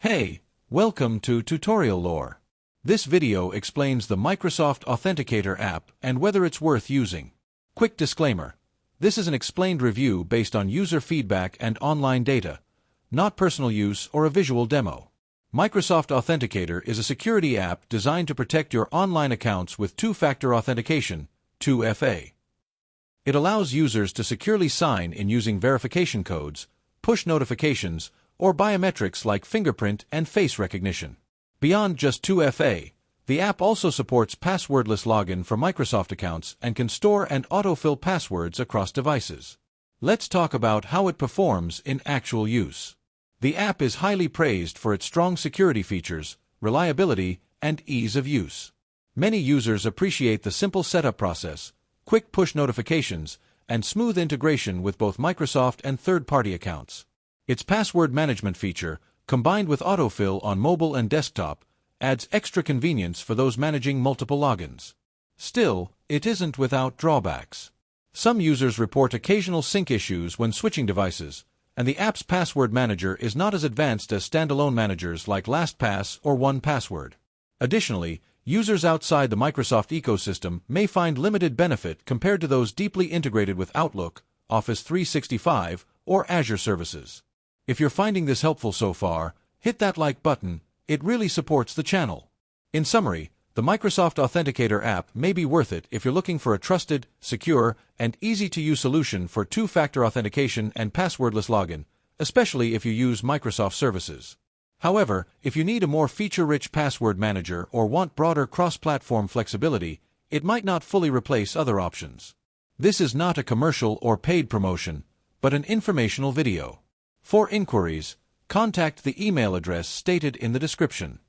Hey, welcome to Tutorial Lore. This video explains the Microsoft Authenticator app and whether it's worth using. Quick disclaimer. This is an explained review based on user feedback and online data, not personal use or a visual demo. Microsoft Authenticator is a security app designed to protect your online accounts with two-factor authentication, 2FA. It allows users to securely sign in using verification codes, push notifications, or biometrics like fingerprint and face recognition. Beyond just 2FA, the app also supports passwordless login for Microsoft accounts and can store and autofill passwords across devices. Let's talk about how it performs in actual use. The app is highly praised for its strong security features, reliability, and ease of use. Many users appreciate the simple setup process, quick push notifications, and smooth integration with both Microsoft and third-party accounts. Its password management feature, combined with autofill on mobile and desktop, adds extra convenience for those managing multiple logins. Still, it isn't without drawbacks. Some users report occasional sync issues when switching devices, and the app's password manager is not as advanced as standalone managers like LastPass or 1Password. Additionally, users outside the Microsoft ecosystem may find limited benefit compared to those deeply integrated with Outlook, Office 365, or Azure services. If you're finding this helpful so far, hit that like button. It really supports the channel. In summary, the Microsoft Authenticator app may be worth it if you're looking for a trusted, secure, and easy-to-use solution for two-factor authentication and passwordless login, especially if you use Microsoft services. However, if you need a more feature-rich password manager or want broader cross-platform flexibility, it might not fully replace other options. This is not a commercial or paid promotion, but an informational video. For inquiries, contact the email address stated in the description.